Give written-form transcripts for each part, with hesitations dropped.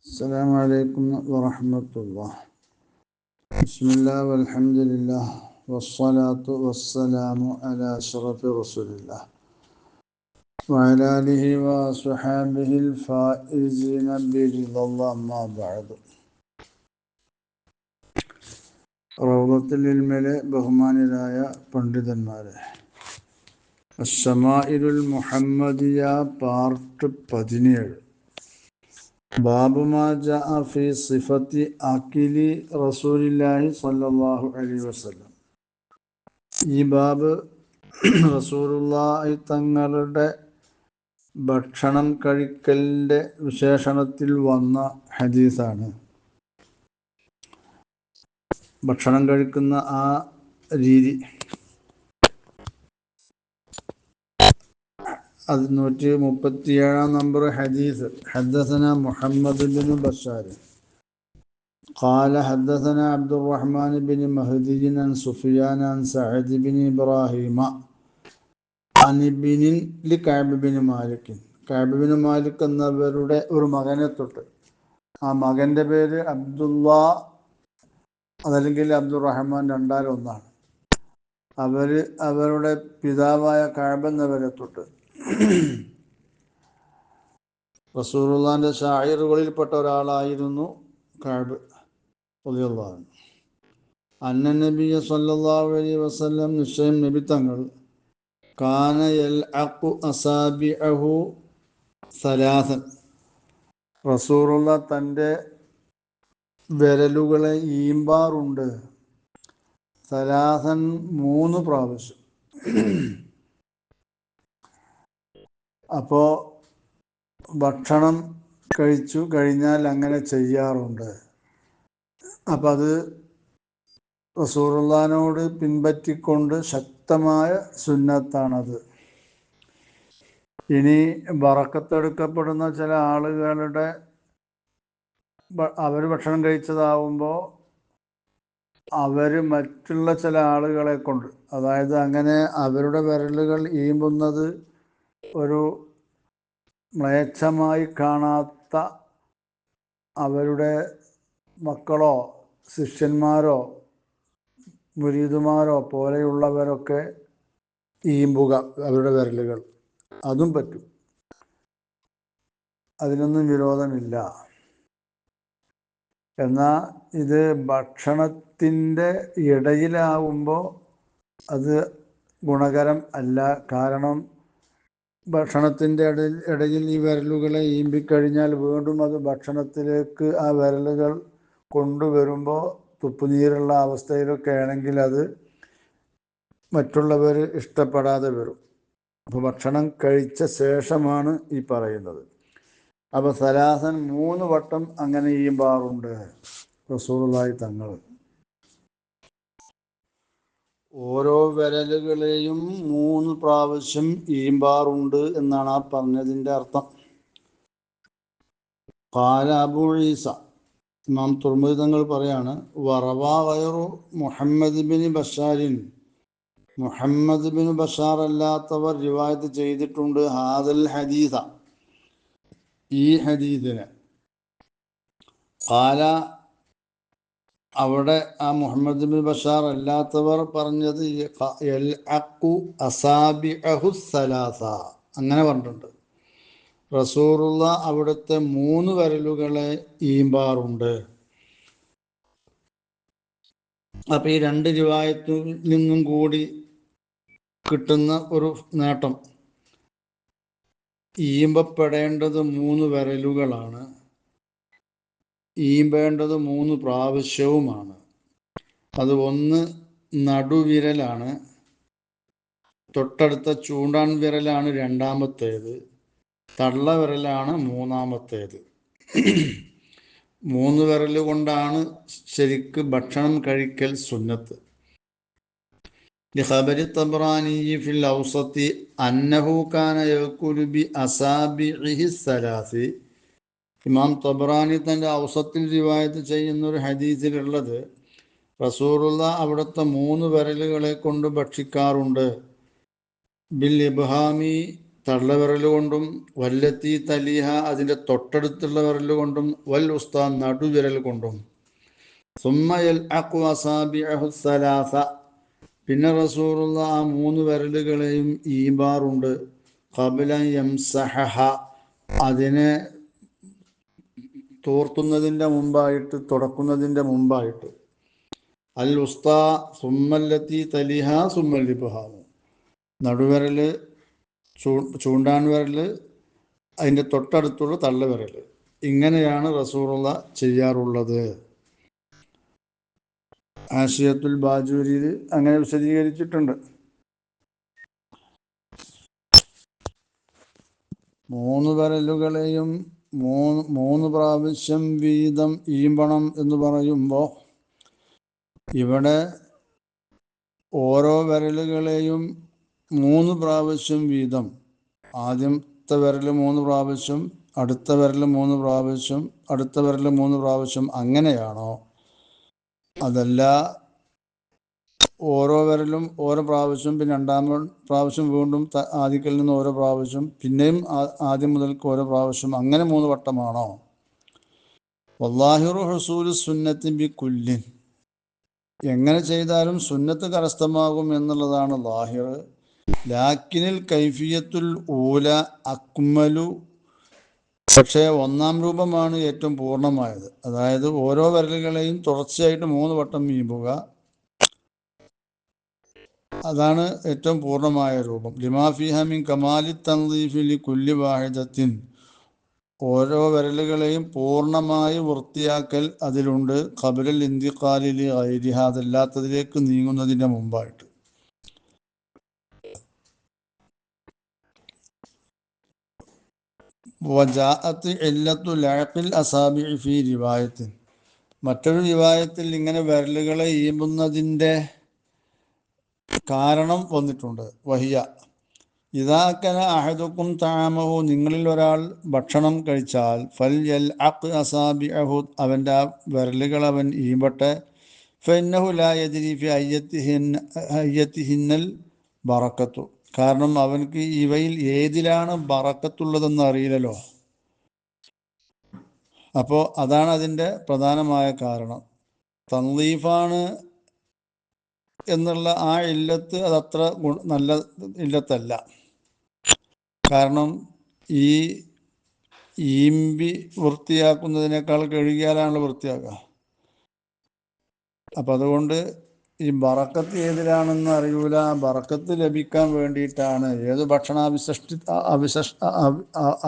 السلام عليكم ورحمة الله. بسم الله والحمد لله والصلاة والسلام على أشرف رسول الله وعلى آله وصحابه الفائزين برضا الله. أما بعد. റൗളത്തുൽ ഇൽമിലെ ബഹുമാനിതരായ പണ്ഡിതന്മാരെ, അശ്ശമാഇലുൽ മുഹമ്മദിയ പാർട്ട് 17, ബാബു മാ ജാഅ ഫി സിഫത്തി അഖിലി റസൂലില്ലാഹി സ്വല്ലല്ലാഹു അലൈഹി വസല്ലം. ഈ ബാബ് റസൂലുള്ളാഹി തങ്ങളുടെ ഭക്ഷണം കഴിക്കലിൻ്റെ വിശേഷണത്തിൽ വന്ന ഹദീസാണ്. ഭക്ഷണം കഴിക്കുന്ന ആ രീതി. അത് 137 നമ്പർ ഹദീസ്. ഹദ്ദസന മുഹമ്മദ് ബിൻ ബശാർ قال حدثنا عبد الرحمن بن مهدي عن سفيان عن سعد بن إبراهيم عن ابن لكعب بن مالك. കഅബ് ബിൻ മാലിക് എന്നവരുടെ ഒരു മകനെ തൊട്ട്, ആ മകൻ്റെ പേര് അബ്ദുള്ള, അതല്ലെങ്കിൽ അബ്ദുറഹ്മാൻ, രണ്ടാലും ഒന്നാണ്. അവരുടെ പിതാവായ കഅബ് എന്നവരെ തൊട്ട് റസൂലുള്ളാഹിന്റെ ഷാഇറുകളിൽപ്പെട്ട ഒരാളായിരുന്നു കഅബ് റളിയല്ലാഹു അൻഹു. അന്ന നബിയ സല്ലല്ലാഹു അലൈഹി വസല്ലം, നിശ്ചയം നബി തങ്ങൾ, കാന യൽഅഖു അസാബിഅഹു സലാസൻ, റസൂലുള്ള തൻ്റെ വിരലുകളെ ഈമ്പാറുണ്ട്. സലാസൻ, 3 പ്രാവശ്യം. അപ്പോൾ ഭക്ഷണം കഴിച്ചു കഴിഞ്ഞാൽ അങ്ങനെ ചെയ്യാറുണ്ട്. അപ്പം അത് റസൂലുള്ളാഹിനോട് പിൻപറ്റിക്കൊണ്ട് ശക്തമായ സുന്നത്താണത്. ഇനി ബറക്കത്തെടുക്കപ്പെടുന്ന ചില ആളുകളുടെ അവർ ഭക്ഷണം കഴിച്ചതാവുമ്പോൾ അവർ മറ്റുള്ള ചില ആളുകളെ കൊണ്ട്, അതായത് അങ്ങനെ അവരുടെ വിരലുകൾ ഈമ്പുന്നത് ഒരു മ്ലേച്ഛമായി കാണാത്ത അവരുടെ മക്കളോ ശിഷ്യന്മാരോ മുരീദുമാരോ പോലെയുള്ളവരൊക്കെ ഈമ്പുക അവരുടെ വിരലുകൾ, അതും പറ്റും. അതിനൊന്നും വിരോധമില്ല. എന്നാൽ ഇത് ഭക്ഷണത്തിൻ്റെ ഇടയിലാവുമ്പോൾ അത് ഗുണകരം അല്ല. കാരണം ഭക്ഷണത്തിൻ്റെ ഇടയിൽ ഈ വിരലുകളെ ഈമ്പിക്കഴിഞ്ഞാൽ വീണ്ടും അത് ഭക്ഷണത്തിലേക്ക് ആ വിരലുകൾ കൊണ്ടുവരുമ്പോൾ തുപ്പുനീരുള്ള അവസ്ഥയിലൊക്കെ ആണെങ്കിൽ അത് മറ്റുള്ളവർ ഇഷ്ടപ്പെടാതെ വരും. അപ്പോൾ ഭക്ഷണം കഴിച്ച ശേഷമാണ് ഈ പറയുന്നത്. അപ്പോൾ സലാസൻ, 3 വട്ടം അങ്ങനെ ഈമ്പാറുണ്ട് റസൂലുള്ളാഹി തങ്ങൾ. ഓരോ വിരലുകളെയും 3 പ്രാവശ്യം ഈമ്പാറുണ്ട് എന്നാണ് ആ പറഞ്ഞതിൻ്റെ അർത്ഥം. ഖാല അബൂ ഈസ, ഇമാം തുർമുദി തങ്ങൾ പറയാണ്, വറവാ ഗൈറു മുഹമ്മദ് ബിൻ ബഷാരിൻ, മുഹമ്മദ് ബിൻ ബഷാർ അല്ലാത്തവർ റിവായത്ത് ചെയ്തിട്ടുണ്ട്, ഹാദൽ ഹദീസ, ഈ ഹദീസിനെ. ഖാല, അവിടെ ആ മുഹമ്മദ് ബിൻ ബഷാർ അല്ലാത്തവർ പറഞ്ഞത് യൽഅഖു അസാബിഅഹു സലാസ, അങ്ങനെ പറഞ്ഞിട്ടുണ്ട്. റസൂലുള്ള അവിടുത്തെ 3 വിരലുകളെ ഈമ്പാറുണ്ട്. അപ്പം ഈ 2 റിവായത്തിൽ നിന്നും കൂടി കിട്ടുന്ന ഒരു നേട്ടം, ഈമ്പപ്പെടേണ്ടത് 3 വിരലുകളാണ്, ഈമ്പേണ്ടത് 3 പ്രാവശ്യവുമാണ്. അത് ഒന്ന് നടുവിരലാണ്, തൊട്ടടുത്ത ചൂണ്ടാൻ വിരലാണ് രണ്ടാമത്തേത്, തള്ളവിരലാണ് മൂന്നാമത്തേത്. 3 വിരൽ കൊണ്ടാണ് ശരിക്ക് ഭക്ഷണം കഴിക്കൽ സുന്നത്ത്. ലിഖബരി തബ്റാനി ഫിൽ ഔസത്തി അന്നഹു കാന യഅകുലു ബി അസാബിഇഹി സലാസി. ഇമാം തബ്റാനി തൻ്റെ ഔസത്തിൽ റിവായത്ത് ചെയ്യുന്ന ഒരു ഹദീസിലുള്ളത്, റസൂലുള്ള അവിടുത്തെ 3 വിരലുകളെ കൊണ്ട് ഭക്ഷിക്കാറുണ്ട്. ബിൽ ഇബ്ഹാമി, തള്ളവിരൽ കൊണ്ടും വല്ലത്തി തലിഹ അതിൻ്റെ തൊട്ടടുത്തുള്ള വിരൽ കൊണ്ടും വൽ ഉസ്താ നടുവിരൽ കൊണ്ടും സുമ്മയൽ അഖു അസാബിഅഹു സലാസ പിന്നെ റസൂലുള്ള ആ 3 വിരലുകളെയും ഈമ്പാറുണ്ട് ഖബല യംസഹ അതിനെ തോർത്തുന്നതിൻ്റെ മുമ്പായിട്ട് തുടക്കുന്നതിൻ്റെ മുമ്പായിട്ട് അൽ ഉസ്താ സുമ്മല്ലത്തി തലിഹ സുമ്മൽ ഇബ്ഹാം നടുവിരൽ ചൂണ്ടാൻ വിരൽ അതിൻ്റെ തൊട്ടടുത്തുള്ള തള്ളവിരൽ ഇങ്ങനെയാണ് റസൂലുള്ള ചെയ്യാറുള്ളത്. ആശിയത്തുൽ ബാജൂരിയിൽ അങ്ങനെ വിശദീകരിച്ചിട്ടുണ്ട്. 3 വിരലുകളെയും 3 പ്രാവശ്യം വീതം ഈമ്പണം എന്ന് പറയുമ്പോൾ ഇവിടെ ഓരോ വിരലുകളെയും 3 പ്രാവശ്യം വീതം, ആദ്യത്തെ വിരൽ 3 പ്രാവശ്യം, അടുത്ത വിരൽ 3 പ്രാവശ്യം, അടുത്ത വിരൽ 3 പ്രാവശ്യം അങ്ങനെയാണോ? അതല്ല ഓരോ വിരലും ഓരോ പ്രാവശ്യം, പിന്നെ 2ാം പ്രാവശ്യം വീണ്ടും ആദ്യത്തിൽ നിന്ന് ഓരോ പ്രാവശ്യം, പിന്നെയും ആദ്യം മുതൽക്ക് ഓരോ പ്രാവശ്യം, അങ്ങനെ 3 വട്ടമാണോ? വല്ലാഹിറു ഹുസൂലു സുന്നത്തി ബി കുല്ലിൻ എങ്ങനെ ചെയ്താലും സുന്നത്ത് കരസ്ഥമാകും എന്നുള്ളതാണ് ലാഹിർ. ലാക്കിനിൽ കൈഫിയത്തുൽ ഊല അക്മലു പക്ഷേ 1ാം രൂപമാണ് ഏറ്റവും പൂർണ്ണമായത്. അതായത് ഓരോ വിരലുകളെയും തുടർച്ചയായിട്ട് 3 വട്ടം വീമ്പുക, അതാണ് ഏറ്റവും പൂർണ്ണമായ രൂപം. ലിമാഫിഹ മിൻ കമാലി തൻദീഫി ലി കുല്ലി വാഹിദത്തിൻ ഓരോ വിരലുകളെയും പൂർണ്ണമായി വൃത്തിയാക്കൽ അതിലുണ്ട്. ഖബലൽ ഇന്തിഖാലി ലി ഗൈരിഹ അതല്ലാത്തതിലേക്ക് നീങ്ങുന്നതിൻ്റെ മുമ്പായിട്ട്. വജാഅത്ത് ഇല്ലത്തു ലഅഖിൽ അസാബിഇ ഫീ റിവായത്തിൻ മറ്റൊരു റിവായത്തിൽ ഇങ്ങനെ വിരലുകളെ ഈമ്പുന്നതിൻ്റെ കാരണം വന്നിട്ടുണ്ട്. വഹിയ ഇദാക്കന അഹദുക്കും തആമഹു നിങ്ങളിൽ ഒരാൾ ഭക്ഷണം കഴിച്ചാൽ ഫൽ യൽഅഖ് അസാബിഅഹു അവൻ്റെ ആ വിരലുകൾ അവൻ ഈമ്പട്ടെ. ഫഇന്നഹു ലാ യദ്രി ഫി അയ്യത്തിഹിന്നൽ ബറക്കത്തു കാരണം അവൻക്ക് ഇവയിൽ ഏതിലാണ് ബറക്കത്തുള്ളതെന്ന് അറിയില്ലല്ലോ. അപ്പോൾ അതാണ് അതിൻ്റെ പ്രധാനമായ കാരണം. തൻദീഫാണ് എന്നുള്ള ആ ഇല്ലത്ത് അതത്ര നല്ല ഇല്ലത്തല്ല. കാരണം ഈ ഈമ്പി വൃത്തിയാക്കുന്നതിനേക്കാൾ കഴുകിയാലാണല്ലോ വൃത്തിയാക്കുക. അപ്പം അതുകൊണ്ട് ഈ ബറക്കത്ത് ഏതിലാണെന്ന് അറിയൂല. ബറക്കത്ത് ലഭിക്കാൻ വേണ്ടിയിട്ടാണ് ഏത്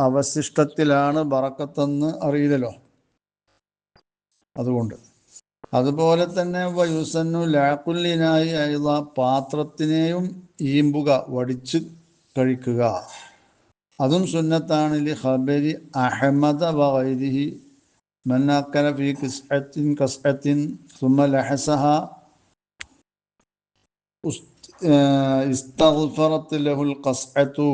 അവശിഷ്ടത്തിലാണ് ബറക്കത്തെന്ന് അറിയില്ലല്ലോ. അതുകൊണ്ട് അതുപോലെ തന്നെ വയുസന്നു ലാക്കുല്ലിനായി അയത പാത്രത്തിനെയും ഈമ്പുക, വടിച്ച് കഴിക്കുക, അതും സുന്നത്താണ്. ലി ഖബരി അഹ്മദ വഗൈരിഹി മൻ അക്കല ഫീ കസ്അത്തിൻ സുമ്മ ലഹസഹ ഇസ്തഗ്ഫറത് ലഹുൽ ഖസ്അതു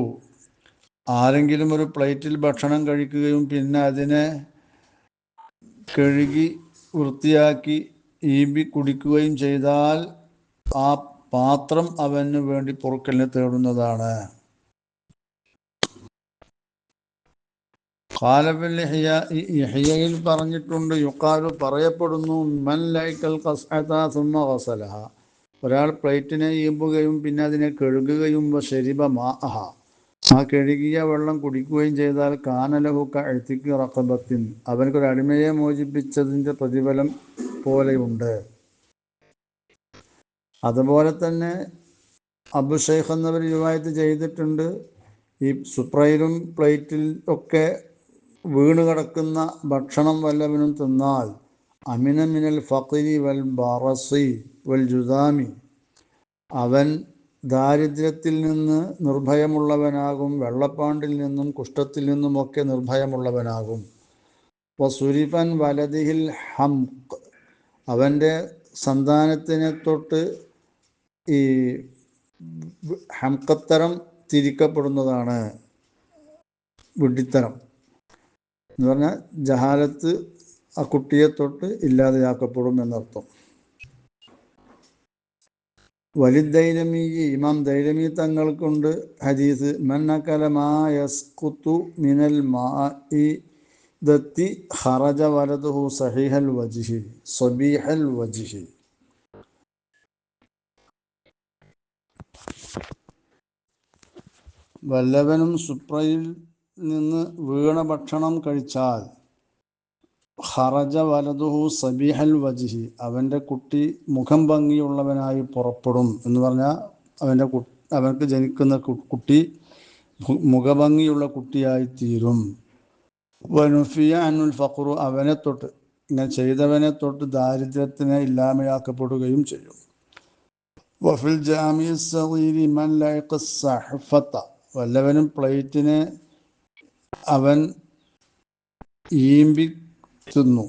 ആരെങ്കിലും ഒരു പ്ലേറ്റിൽ ഭക്ഷണം കഴിക്കുകയും പിന്നെ അതിനെ കഴുകി വൃത്തിയാക്കി ഈമ്പി കുടിക്കുകയും ചെയ്താൽ ആ പാത്രം അവന് വേണ്ടി പൊറുക്കലിനെ തേടുന്നതാണ്. ഖാലഫിൽ ഇഹ്യയിൽ പറഞ്ഞിട്ടുണ്ട്, യുഖാലു പറയപ്പെടുന്നു, മൻ ലൈക്കൽ ഖസ്അത സുമ്മ ഗസലഹ ഒരാൾ പ്ലേറ്റിനെ ഈമ്പുകയും പിന്നെ അതിനെ കഴുകുകയും ശരിബ മാഅഹ ആ കഴുകിയ വെള്ളം കുടിക്കുകയും ചെയ്താൽ കാനലഹു കഅ്തിഖി റഖബത്തിൻ അവനക്കൊരു അടിമയെ മോചിപ്പിച്ചതിൻ്റെ പ്രതിഫലം പോലെയുണ്ട്. അതുപോലെ തന്നെ അബു ഷൈഖ് എന്നവർ റിവായത്ത് ചെയ്തിട്ടുണ്ട്, ഈ സുപ്രയിലും പ്ലേറ്റിൽ ഒക്കെ വീണ് കിടക്കുന്ന ഭക്ഷണം വല്ലവനും തിന്നാൽ അമിന മിനൽ ഫഖരി വൽ ബറസി വൽ ജുദാമി അവൻ ദാരിദ്ര്യത്തിൽ നിന്ന് നിർഭയമുള്ളവനാകും, വെള്ളപ്പാണ്ടിൽ നിന്നും കുഷ്ഠത്തിൽ നിന്നുമൊക്കെ നിർഭയമുള്ളവനാകും. വസുരിഫൻ വലദിഹിൽ ഹംഖ് അവൻ്റെ സന്താനത്തിനെ തൊട്ട് ഈ ഹംഖത്തരം തിരിക്കപ്പെടുന്നതാണ്, വിഡ്ഢിത്തരം എന്ന് പറഞ്ഞാൽ ജഹാലത്ത് ആ കുട്ടിയെ തൊട്ട് ഇല്ലാതെയാക്കപ്പെടും എന്നർത്ഥം. വലിദ്ദൈലമി ഇമാം ദൈലമി തങ്ങൾക്കുണ്ട് ഹദീസ് മൻ അകല മാ യസ്ഖുതു മിനൽ മാഇ ദത്തി ഖറജ വലതുഹു സഹീഹൽ വജ്ഹി സബീഹൽ വജ്ഹി. വല്ലവനും സുപ്രയിൽ നിന്ന് വീണ ഭക്ഷണം കഴിച്ചാൽ ഖറജ വലതുഹു സബീഹൽ വജ്ഹി, അവൻ്റെ കുട്ടി മുഖം ഭംഗിയുള്ളവനായി പുറപ്പെടും എന്ന് പറഞ്ഞാൽ അവർക്ക് ജനിക്കുന്ന കുട്ടി മുഖഭംഗിയുള്ള കുട്ടിയായി തീരും. വനുഫിയ അന്നുൽ ഫഖ്റു, അവനെ തൊട്ട് ഇങ്ങനെ ചെയ്തവനെ തൊട്ട് ദാരിദ്ര്യത്തിനെ ഇല്ലാമയാക്കപ്പെടുകയും ചെയ്യും. വഫിൽ ജാമി സഗീരി മൻ ലൈഖ സഹഫത, വല്ലവനും പ്ലേറ്റിനെ അവൻ ഈമ്പി തിന്നു.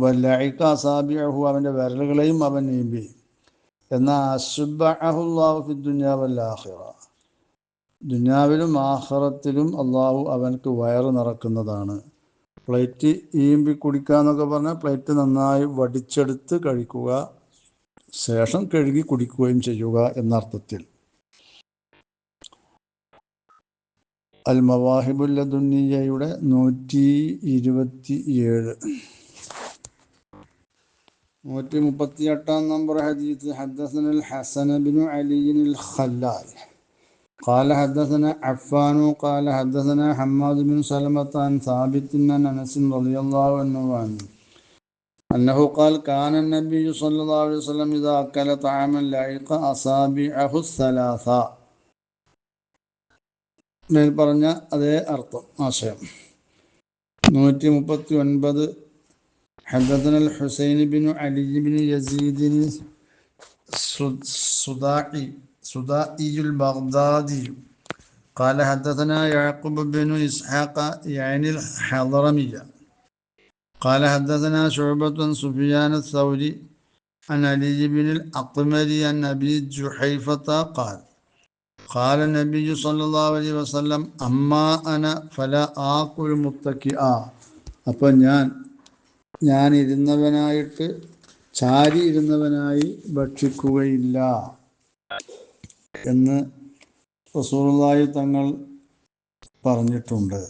വലൈഖ അസാബിഅഹു, അവൻ്റെ വിരലുകളെയും അവൻ ഈമ്പി. എന്നാൽ അശ്ബഅഹുല്ലാഹു ഫി ദുനിയ വൽ ആഖിറ, ദുനിയാവിലും ആഖിറത്തിലും അള്ളാഹു അവൻക്ക് വയറ് നിറക്കുന്നതാണ്. പ്ലേറ്റ് ഈമ്പി കുടിക്കുക എന്നൊക്കെ പറഞ്ഞാൽ പ്ലേറ്റ് നന്നായി വടിച്ചെടുത്ത് കഴിക്കുക, ശേഷം കഴുകി കുടിക്കുകയും ചെയ്യുക എന്നർത്ഥത്തിൽ. അൽ മവാഹിബുൽ ലദുന്നിയ്യയുടെ 127. 138 നമ്പർ ഹദീസ്. ഹദ്ദസനൽ ഹസൻ ബിൻ അലി അൽ ഖല്ലാൽ قال حدثنا عفان قال حدثنا حماد بن سلمة عن ثابت عن أنس رضي الله عنه أنه قال كان النبي صلى الله عليه وسلم إذا أكل طعاما لعق أصابعه الثلاثة. മേൽ പറഞ്ഞ അതേ അർത്ഥം ആശയം. 139. حدثنا الحسين بن علي بن يزيد السدائي البغدادي قال حدثنا يعقوب بن إسحاق يعني الحضرمية قال حدثنا شعبة سفيان الثوري عن علي بن الأقمر عن أبي جحيفة قال قال النبي صلى الله عليه وسلم أما أنا فلا آكل متكئا. അപ്പോൾ ഞാൻ ഇരുന്നവനായിട്ട് ചാരി ഇരുന്നവനായി ഭക്ഷിക്കുകയില്ല എന്ന് റസൂലുള്ളാഹി തങ്ങൾ പറഞ്ഞിട്ടുണ്ട്.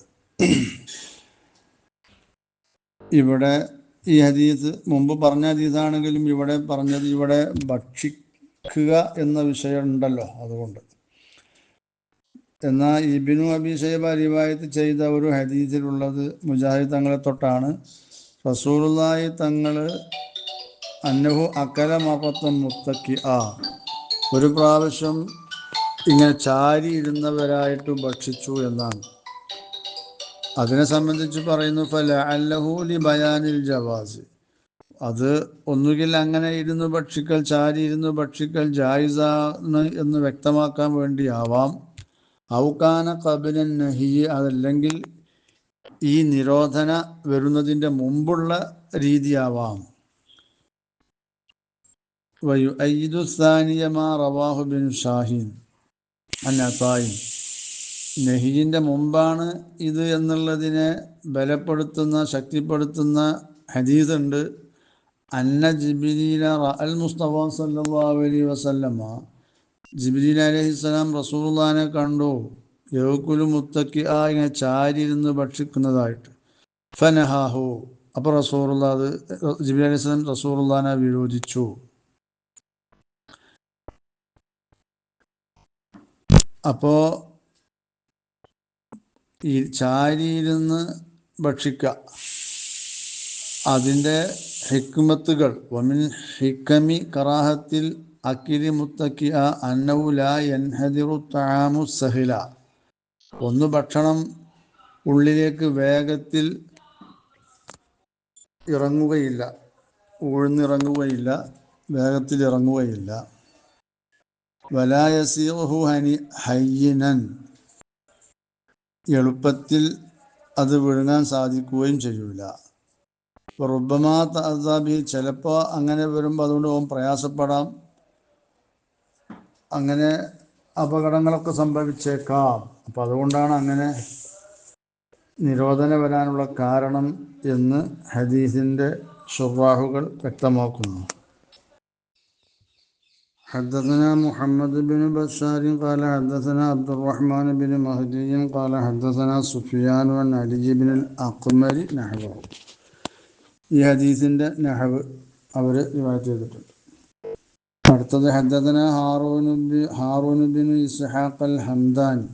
ഇവിടെ ഈ ഹദീസ് മുമ്പ് പറഞ്ഞ ഹദീസാണെങ്കിലും ഇവിടെ പറഞ്ഞത് ഇവിടെ ഭക്ഷിക്കുക എന്ന വിഷയം ഉണ്ടല്ലോ, അതുകൊണ്ട്. എന്നാൽ ഇബ്നു അബീ ശൈബ റിവായത്ത് ചെയ്ത ഒരു ഹദീസിലുള്ളത് മുജാഹിദ് തങ്ങളെ തൊട്ടാണ്. റസൂലുള്ളാഹി തങ്ങൾ അന്നഹു അക്കല മറത്തൻ മുത്തക്കിആ, ഒരു പ്രാവശ്യം ഇങ്ങനെ ചാരി ഇരുന്നവരായിട്ട് ഭക്ഷിച്ചു എന്നാണ്. അതിനെ സംബന്ധിച്ച് പറയുന്നു ഫലഅല്ലഹു ലി ബയാനിൽ ജവാസ്, അത് ഒന്നുകിൽ അങ്ങനെ ഇരുന്ന് ഭക്ഷിക്കൽ, ചാരി ഇരുന്ന് ഭക്ഷിക്കൽ ജായിസാണ് എന്ന് വ്യക്തമാക്കാൻ വേണ്ടിയാവാം. ഔകാന ഖബലൻ നഹി, അതല്ലെങ്കിൽ ഈ നിരോധന വരുന്നതിൻ്റെ മുമ്പുള്ള രീതിയാവാം. വയുഅയ്യിദു സാനിയ മാ റവാഹു ബിൻ ഷാഹിൻ അൻ അതായിൻ, നഹിയിൻ്റെ മുമ്പാണ് ഇത് എന്നുള്ളതിനെ ബലപ്പെടുത്തുന്ന ശക്തിപ്പെടുത്തുന്ന ഹദീസ് ഉണ്ട്. അന്ന ജിബ്രീല റഅൽ മുസ്തഫ സല്ലല്ലാഹു അലൈഹി വസല്ലമ, ജിബ്രീൽ അലൈഹിസ്സലാം റസൂലുള്ളാഹിനെ കണ്ടു യഅ്കുലു മുത്തക്കിആ, ഇങ്ങനെ ചാരി ഇരുന്ന് ഭക്ഷിക്കുന്നതായിട്ട്. ഫനഹാഹു, അപ്പോൾ റസൂലുള്ളാഹി ജിബ്രീൽ അലൈഹിസ്സലാം റസൂലുള്ളാഹിനെ വിരോധിച്ചു. അപ്പോൾ ഈ ചാരിയിരുന്ന് ഭക്ഷിക്കുക, അതിൻ്റെ ഹിക്മത്തുകൾ, വമിൻ ഹിക്കമി കറാഹത്തിൽ അക്കിരി മുത്തക്കിഅ അന്നഹു ലാ യൻഹദിറു തആമു സഹില, ഒന്ന് ഭക്ഷണം ഉള്ളിലേക്ക് വേഗത്തിൽ ഇറങ്ങുകയില്ല, ഊഴ്ന്നിറങ്ങുകയില്ല, വേഗത്തിൽ ഇറങ്ങുകയില്ല. വലാ യസീറുഹു ഹയ്യിനൻ, എളുപ്പത്തിൽ അത് വിഴുങ്ങാൻ സാധിക്കുകയും ചെയ്യൂല. റുബ്ബമാ തഅദ്ദാബി, ചിലപ്പോൾ അങ്ങനെ വരുമ്പോൾ അതുകൊണ്ട് ഓൻ പ്രയാസപ്പെടാം, അങ്ങനെ അപകടങ്ങളൊക്കെ സംഭവിച്ചേക്കാം. അപ്പം അതുകൊണ്ടാണ് അങ്ങനെ നിരോധനം വരാനുള്ള കാരണം എന്ന് ഹദീസിൻ്റെ ശുറാഹുകൾ വ്യക്തമാക്കുന്നു. حدثنا محمد بن بشار قال حدثنا عبد الرحمن بن مهدي قال حدثنا سفيان عن علي بن الأقمر نحوه. ഈ ഹദീസിൻ്റെ നഹവ് അവർ റിവായത്ത് ചെയ്തിട്ടുണ്ട്. അടുത്തത് ഹദ്ദസന ഹാറൂൻ ബിൻ ഇസ്ഹാഖ് അൽ ഹംദാനി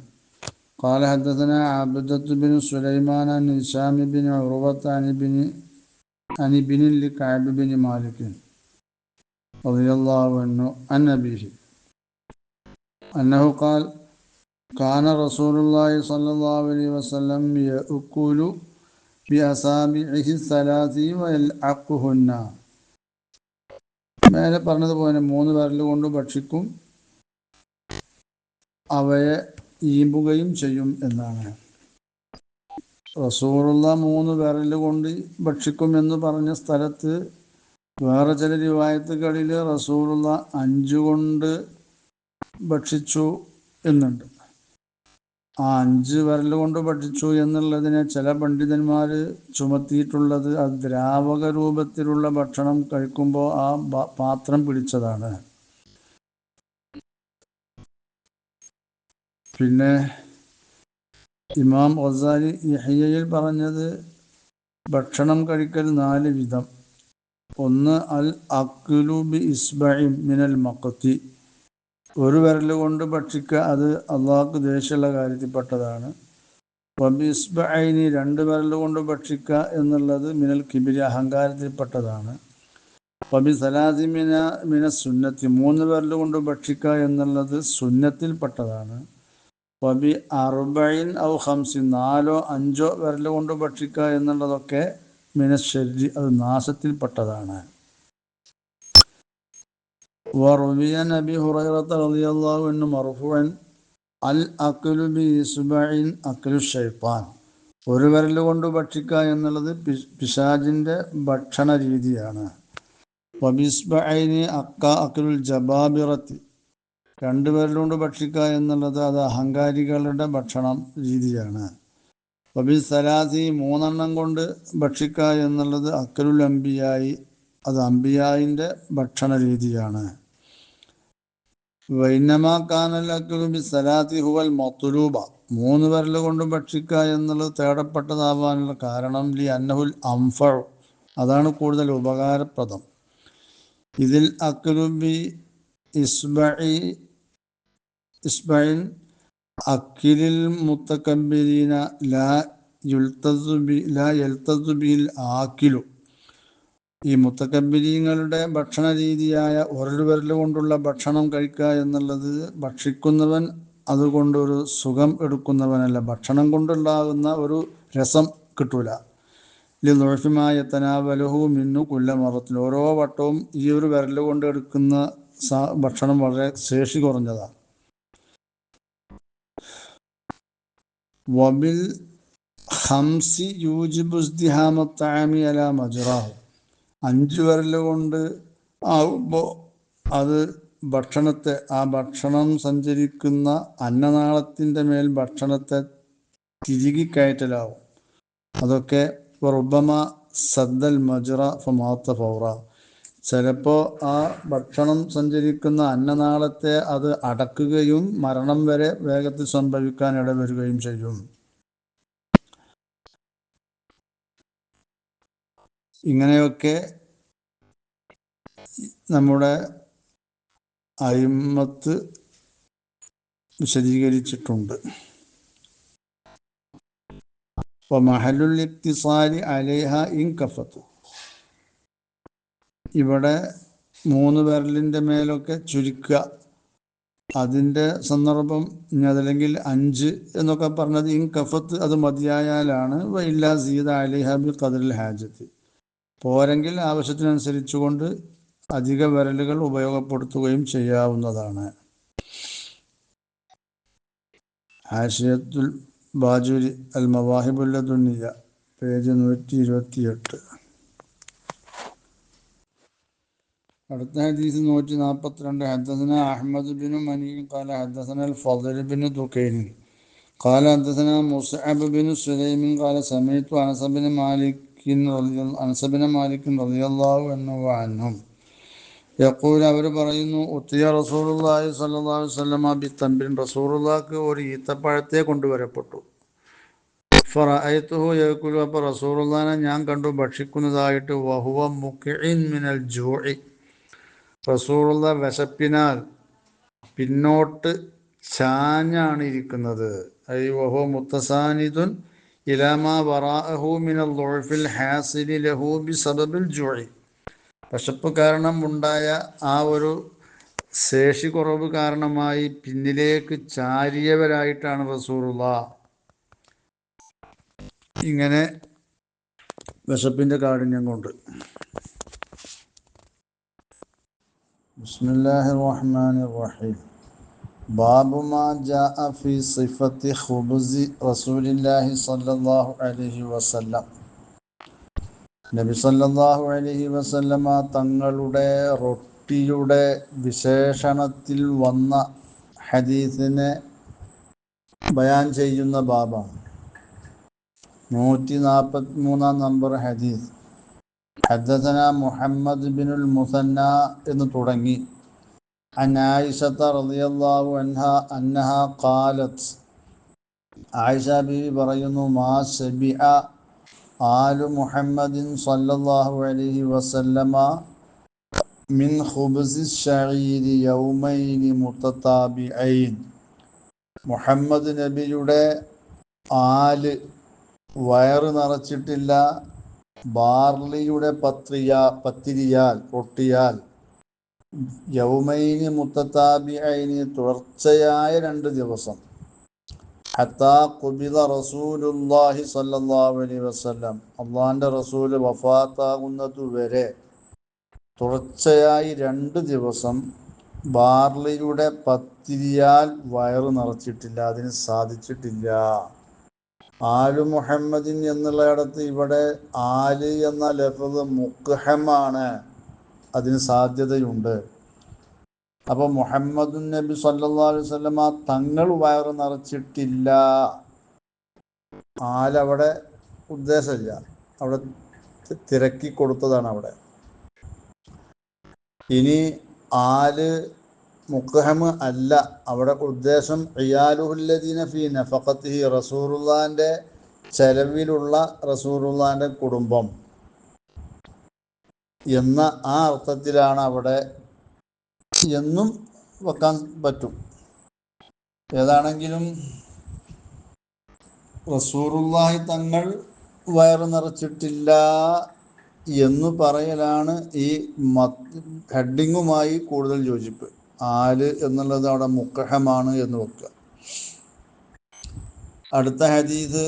قال حدثنا عبدة بن سليمان عن هشام بن عروة عن ابن لكعب بن مالك رضي الله عنه عن أبيه أنه قال كان رسول الله صلى الله عليه وسلم يأكل بأصابعه الثلاث ويلعقهن. മേലെ പറഞ്ഞതുപോലെ 3 വിരൽ കൊണ്ട് ഭക്ഷിക്കും, അവയെ ഈമ്പുകയും ചെയ്യും എന്നാണ്. റസൂലുള്ള 3 വിരൽ കൊണ്ട് ഭക്ഷിക്കും എന്ന് പറഞ്ഞ സ്ഥലത്ത് വേറെ ചില റിവായത്തുകളിൽ റസൂലുള്ള 5 കൊണ്ട് ഭക്ഷിച്ചു എന്നുണ്ട്. ആ 5 വിരൽ കൊണ്ട് ഭക്ഷിച്ചു എന്നുള്ളതിനെ ചില പണ്ഡിതന്മാർ ചുമത്തിയിട്ടുള്ളത് അത് ദ്രാവക രൂപത്തിലുള്ള ഭക്ഷണം കഴിക്കുമ്പോൾ ആ പാത്രം പിടിച്ചതാണ്. പിന്നെ ഇമാം ഗസാലി യഹ്യയിൽ പറഞ്ഞത് ഭക്ഷണം കഴിക്കൽ 4 വിധം. ഒന്ന് അൽ അക്ലു ബി ഇസ്ബഇ മിനൽ മഖ്തി, ഒരു വിരൽ കൊണ്ട് ഭക്ഷിക്കുക, അത് അള്ളാഹ്ക്ക് ദേഷ്യമുള്ള കാര്യത്തിൽപ്പെട്ടതാണ്. വബി ഇസ്ബഅൈനി, 2 വിരൽ കൊണ്ട് ഭക്ഷിക്കുക എന്നുള്ളത് മിനൽ കിബിരി, അഹങ്കാരത്തിൽപ്പെട്ടതാണ്. വബി സലാസി മിന സുന്നത്തി, 3 വിരൽ കൊണ്ട് ഭക്ഷിക്കുക എന്നുള്ളത് സുന്നത്തിൽപ്പെട്ടതാണ്. വബി അർബഇൻ ഔ ഖംസിൻ, 4 5 വിരൽ കൊണ്ട് ഭക്ഷിക്കുക എന്നുള്ളതൊക്കെ മിനശ്ശരി, അത് നാശത്തിൽപ്പെട്ടതാണ്. وروي عن أبي هريرة رضي الله عنه مرفوعا الأكل بإصبع أكل الشيطان, ഒരു വിരൽ കൊണ്ട് ഭക്ഷിക്കുക എന്നുള്ളത് പിശാചിൻ്റെ ഭക്ഷണ രീതിയാണ്. വബിസ്ബഅൈനി അക്ലുൽ ജബാബിറത്തി, 2 വിരൽ കൊണ്ട് ഭക്ഷിക്കുക എന്നുള്ളത് അത് അഹങ്കാരികളുടെ ഭക്ഷണം രീതിയാണ്. വബി സലാസി, 3 കൊണ്ട് ഭക്ഷിക്കുക എന്നുള്ളത് അക്ലുൽ അംബിയായി, അത് അംബിയായിൻ്റെ ഭക്ഷണ രീതിയാണ്. വൈനമാ കാനൽ അക്ലു ബി സലാത്തി ഹുവൽ മത്ലൂബ, 3 വിരൽ കൊണ്ട് ഭക്ഷിക്കുക എന്നുള്ളത് തേടപ്പെട്ടതാവാനുള്ള കാരണം ലി അന്നഹുൽ അംഫഉ, അതാണ് കൂടുതൽ ഉപകാരപ്രദം. ഇതിൽ അക്ലു ബി ഇസ്ബഇൻ അക്കിലിൽ മുത്തകബ്ബിരീന ലാ യൽതസു ബിൽ ആക്കിലു, ഈ മുത്തകബ്ബിരീങ്ങളുടെ ഭക്ഷണ രീതിയായ ഒരു വിരൽ കൊണ്ടുള്ള ഭക്ഷണം കഴിക്കുക എന്നുള്ളത് ഭക്ഷിക്കുന്നവൻ അതുകൊണ്ടൊരു സുഖം എടുക്കുന്നവനല്ല, ഭക്ഷണം കൊണ്ടുണ്ടാകുന്ന ഒരു രസം കിട്ടൂല. ലിദുഅഫിമായ തനാവലഹു മിന്നു കുല്ല മറത്തിൽ, ഓരോ വട്ടവും ഈ ഒരു വിരൽ കൊണ്ട് എടുക്കുന്ന ഭക്ഷണം വളരെ ശേഷി കുറഞ്ഞതാണ്. വബിൽ ഖംസി യൂജിബു ഇസ്തിഹാമ തഅമി അലാ മജ്റാഹു, 5 വിരൽ കൊണ്ട് ആകുമ്പോൾ അത് ഭക്ഷണത്തെ, ആ ഭക്ഷണം സഞ്ചരിക്കുന്ന അന്നനാളത്തിൻ്റെ മേൽ ഭക്ഷണത്തെ തിരികെ കയറ്റലാവും. അതൊക്കെ റുബമ സദ്ദൽ മജ്റ ഫമാത്ത ഫൗറ, ചിലപ്പോൾ ആ ഭക്ഷണം സഞ്ചരിക്കുന്ന അന്നനാളത്തെ അത് അടക്കുകയും മരണം വരെ വേഗത്തിൽ സംഭവിക്കാൻ ഇടവരുകയും ചെയ്യും. ഇങ്ങനെയൊക്കെ നമ്മുടെ അയിമ്മത്ത് വിശദീകരിച്ചിട്ടുണ്ട്. വമഹലുൽ ഇക്തിസാരി അലൈഹ ഇൻ കഫത്ത്, ഇവിടെ 3 വിരലിൻ്റെ മേലൊക്കെ ചുരുക്കുക, അതിൻ്റെ സന്ദർഭം അതല്ലെങ്കിൽ 5 എന്നൊക്കെ പറഞ്ഞത് ഇൻ കഫത്ത്, അത് മതിയായാലാണ്. വഇല്ലാ സീദ അലൈഹ ബി ഖദ്റിൽ ഹാജത്ത്, പോരെങ്കിൽ ആവശ്യത്തിനനുസരിച്ചുകൊണ്ട് അധിക വിരലുകൾ ഉപയോഗപ്പെടുത്തുകയും ചെയ്യാവുന്നതാണ്. ഹാഷിയത്തുൽ ബാജുരി അൽ മവാഹിബുൽ ലദുന്നിയ, പേജ് 128. അടുത്ത ഹദീസ് 142. ഹദ്ദസന അഹ്മദ് ബിൻ മനി ഖാല ഹദ്ദസന അൽ ഫളൽ ബിൻ ദുകൈൻ ഖാല ഹദ്ദസന മുസ്അബ് ബിൻ സുലൈം ഖാല സമീഅതു അനസ് ബിൻ മാലിക് റളിയല്ലാഹു അൻഹു വഅൻഹും യഖൂൽ അവർ പറയുന്നു ഉത്തിയ റസൂലുള്ളാഹി സ്വല്ലല്ലാഹു അലൈഹി വസല്ലമ ബിത്തംബിൻ റസൂലുള്ളാഹിക്ക് ഒരു ഈത്തപ്പഴത്തെ കൊണ്ടുവരപ്പെട്ടു. ഫറഅയ്തുഹു യഅകുലു അപ്പോൾ റസൂലുള്ളാഹിനെ ഞാൻ കണ്ടു ഭക്ഷിക്കുന്നതായിട്ട്. വഹുവ മുഖിഇൻ മിനൽ ജൂഇ റസൂലുള്ള വിശപ്പിനാൽ പിന്നോട്ട് ചാഞ്ഞാണ് ഇരിക്കുന്നത്. ഐ വഹുവ മുത്തസാനിദുൻ ഇലാമാ വറാഅഹു മിനൽ ളുഅഫിൽ ഹാസിലി ലഹു ബിസബബിൽ ജൂഇ വിശപ്പ് കാരണം ഉണ്ടായ ആ ഒരു ശേഷി കുറവ് കാരണമായി പിന്നിലേക്ക് ചാരിയവരായിട്ടാണ് റസൂലുള്ളാഹ് ഇങ്ങനെ വിശപ്പിൻ്റെ കാഠിന്യം കൊണ്ട്. ബിസ്മില്ലാഹിർ റഹ്മാനിർ റഹീം. ബാബു മാ ജാഅ ഫീ സിഫത്തി ഖുബ്സി റസൂലില്ലാഹി സ്വല്ലല്ലാഹു അലൈഹി വസല്ലം. നബി സല്ലല്ലാഹു അലൈഹി വസല്ലമ തങ്ങളുടെ റൊട്ടിയുടെ വിശേഷണത്തിൽ വന്ന ഹദീസിനെ ബയാൻ ചെയ്യുന്ന ബാബാണ്. 143 നമ്പർ ഹദീസ്. ഹദ്ദസന മുഹമ്മദ് ബിനുൽ മുസന്ന എന്ന് തുടങ്ങി. അൻ ആയിഷത റളിയല്ലാഹു അൻഹ ഖാലത്ത് ആയിഷ ബീവി പറയുന്നു മാ ശബിഅ ആലു മുഹമ്മദിൻ സല്ലല്ലാഹു അലൈഹി വസല്ലമ മിൻ ഖുബ്സി ശഈരി യൗമൈനി മുതതാബിഐൻ. മുഹമ്മദ് നബിയുടെ ആല് വയറ് നിറച്ചിട്ടില്ല ബാർലിയുടെ പത്തിരിയാൽ റൊട്ടിയാൽ യൗമൈനി മുതതാബിഐനി തുടർച്ചയായ 2 ദിവസം. ഹത്താ ഖുബിദ റസൂലുള്ളാഹി സ്വല്ലല്ലാഹു അലൈഹി വസല്ലം അള്ളാഹിൻ്റെ റസൂല് വഫാത്താകുന്നതു വരെ തുടർച്ചയായി 2 ദിവസം ബാർലിയുടെ പത്തിരിയാൽ വയറ് നിറച്ചിട്ടില്ല, അതിന് സാധിച്ചിട്ടില്ല. ആലു മുഹമ്മദിൻ എന്നുള്ളയിടത്ത് ഇവിടെ ആല് എന്ന ലഫ്ദ് മുഖ്ഹമാണ്, അതിന് സാധ്യതയുണ്ട്. അപ്പോൾ മുഹമ്മദുൻ നബി സല്ലല്ലാഹു അലൈഹി വസല്ലമ തങ്ങൾ വയറ് നിറച്ചിട്ടില്ല, ആലവിടെ ഉദ്ദേശമില്ല, അവിടെ തിരക്കി കൊടുത്തതാണ് അവിടെ. ഇനി ആല് മുഖ്ഹമ് അല്ല, അവിടെ ഉദ്ദേശം ഇയാലുഹുല്ലദീന ഫീ നഫഖത്തിഹി റസൂലുള്ളാഹിൻ്റെ ചെലവിലുള്ള റസൂലുള്ളാഹിൻ്റെ കുടുംബം എന്ന ആ അർത്ഥത്തിലാണ് അവിടെ എന്നും വെക്കാൻ പറ്റും. ഏതാണെങ്കിലും റസൂലുള്ളാഹി തങ്ങൾ വയറ് നിറച്ചിട്ടില്ല എന്ന് പറയലാണ് ഈ ഹെഡിങ്ങുമായി കൂടുതൽ യോജിപ്പ്. ആല് എന്നുള്ളത് അവിടെ മുഖഹമാണ് എന്ന് വെക്കുക. അടുത്ത ഹദീസ്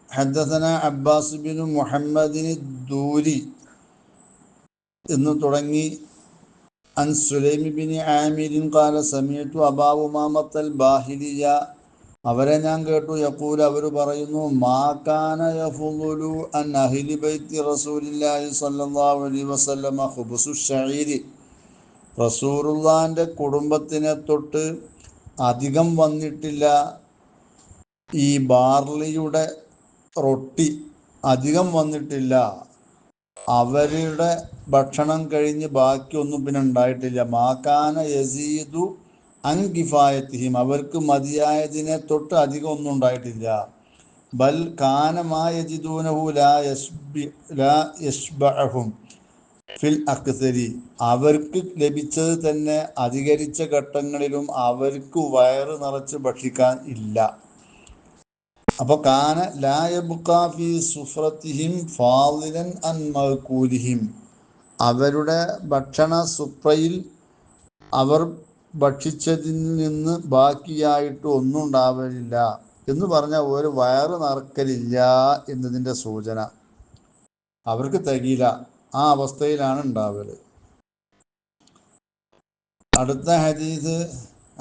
ഹദ്ദസന അബ്ബാസ് ബിൻ മുഹമ്മദിന് ദൂരി എന്ന് തുടങ്ങി. അൻ സുലൈമി ബിൻ ആമിരിൻ ഖാല സമീഅതു അബാ ഉമാമത്തൽ ബാഹിലിയ അവരെ ഞാൻ കേട്ടു. യഖൂൽ അവർ പറയുന്നു മാ കാന യഫ്ളുലു അൻ അഹ്ലി ബൈത്തി റസൂലില്ലാഹി സ്വല്ലല്ലാഹു അലൈഹി വസല്ലമ ഖുബ്സു ശഈരി റസൂലുള്ളാഹിൻ്റെ കുടുംബത്തിനെ തൊട്ട് അധികം വന്നിട്ടില്ല ഈ ബാർലിയുടെ റൊട്ടി, അധികം വന്നിട്ടില്ല. അവരുടെ ഭക്ഷണം കഴിഞ്ഞ് ബാക്കിയൊന്നും പിന്നെ ഉണ്ടായിട്ടില്ല. മാകാന യസീദു അൻ കിഫായത്തിഹിം അവർക്ക് മതിയായതിനെ തൊട്ട് അധികം ഒന്നും ഉണ്ടായിട്ടില്ല. ബൽ കാന മാ യജിദൂനഹു ലാ യശ്ബഅഹും ഫിൽ അക്സരി അവർക്ക് ലഭിച്ചത് തന്നെ അധികരിച്ച ഘട്ടങ്ങളിലും അവർക്ക് വയറ് നിറച്ച് ഭക്ഷിക്കാൻ ഇല്ല. അപ്പോൾ കാന ലാ യബ്ഖാ ഫീ സുഫ്രത്തിഹിം ഫാളിലൻ അൻ മഅ്കൂലിഹിം അവരുടെ ഭക്ഷണ സുപ്രയിൽ അവർ ഭക്ഷിച്ചതിൽ നിന്ന് ബാക്കിയായിട്ട് ഒന്നും ഉണ്ടാവലില്ല എന്ന് പറഞ്ഞാൽ ഒരു വയറ് നിറക്കലില്ല എന്നതിൻ്റെ സൂചന. അവർക്ക് തികയില്ല, ആ അവസ്ഥയിലാണ് ഉണ്ടാവല്. അടുത്ത ഹദീസ്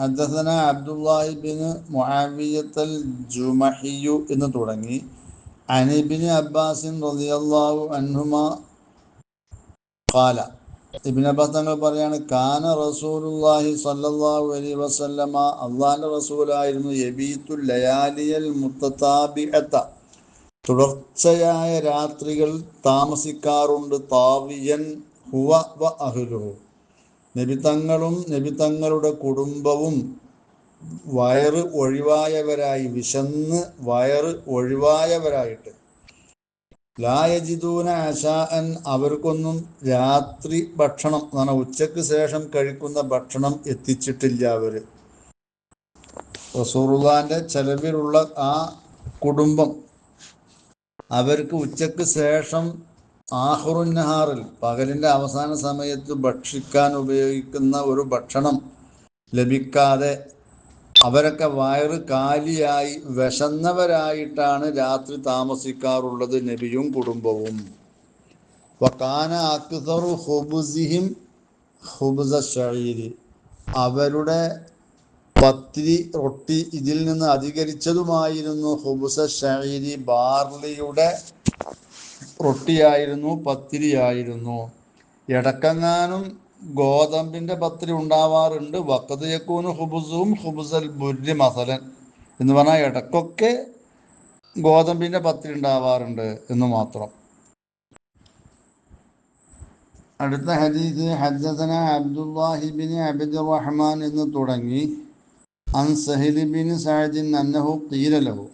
ഹദ്ദസന അബ്ദുല്ലാഹി ബിൻ മുആവിയത്തൽ ജുമഹിയു എന്ന് തുടങ്ങി. അൻ ഇബ്നു അബ്ബാസിൻ റളിയല്ലാഹു അൻഹുമാ ഖാല ഇബ്നു അബ്ബാസ് തങ്ങൾ പറയാണ് കാന റസൂലുള്ളാഹി സ്വല്ലല്ലാഹു അലൈഹി വസല്ലമ അല്ലാഹുവിൻ്റെ റസൂലായിരുന്നു യബീത്തുൽ ലയാലിയൽ മുത്തതാബിഅത തുടർച്ചയായ രാത്രികൾ താമസിക്കാറുണ്ട്. താവിയൻ ഹുവ വ അഹ്ലുഹു നബിതങ്ങളും നബിതങ്ങളുടെ കുടുംബവും വയറ് ഒഴിവായവരായി, വിശന്ന് വയറ് ഒഴിവായവരായിട്ട്, ലായജിദൂന അശാഅൻ, അവർക്കൊന്നും രാത്രി ഭക്ഷണം എന്ന് പറഞ്ഞാൽ ഉച്ചയ്ക്ക് ശേഷം കഴിക്കുന്ന ഭക്ഷണം എത്തിച്ചിട്ടില്ല. അവർ റസൂലുള്ളാഹിന്റെ ചെലവിലുള്ള ആ കുടുംബം അവർക്ക് ഉച്ചയ്ക്ക് ശേഷം ആഖിറുന്നഹാറിൽ, പകലിൻ്റെ അവസാന സമയത്ത് ഭക്ഷിക്കാൻ ഉപയോഗിക്കുന്ന ഒരു ഭക്ഷണം ലഭിക്കാതെ അവരൊക്കെ വയറ് കാലിയായി വിശന്നവരായിട്ടാണ് രാത്രി താമസിക്കാറുള്ളത്, നബിയും കുടുംബവും. വകാന അക്സറു ഖുബ്സിഹിം ഖുബ്സ ശഈരി, അവരുടെ പത്തിരി റൊട്ടി ഇതിൽ നിന്ന് അധികരിച്ചതുമായിരുന്നു ഖുബ്സ ശഈരി, ബാർലിയുടെ റൊട്ടിയായിരുന്നു, പത്തിരിയായിരുന്നു. ഇടക്കെങ്ങാനും ഗോതമ്പിൻ്റെ പത്തിരി ഉണ്ടാവാറുണ്ട്. വഖദ് യകൂനു ഖുബ്സുഹും ഖുബ്സൽ ബുർരി മസലൻ എന്ന് പറഞ്ഞാൽ ഇടക്കൊക്കെ ഗോതമ്പിൻ്റെ പത്തിരി ഉണ്ടാവാറുണ്ട് എന്ന് മാത്രം. അടുത്ത ഹദീസ് ഹദ്ദസന അബ്ദുല്ലാഹി ബിൻ അബ്ദുറഹ്മാൻ എന്ന് തുടങ്ങി അൻ സഹ്ൽ ബിൻ സഅദ് അന്നഹു ഖീല ലഹു,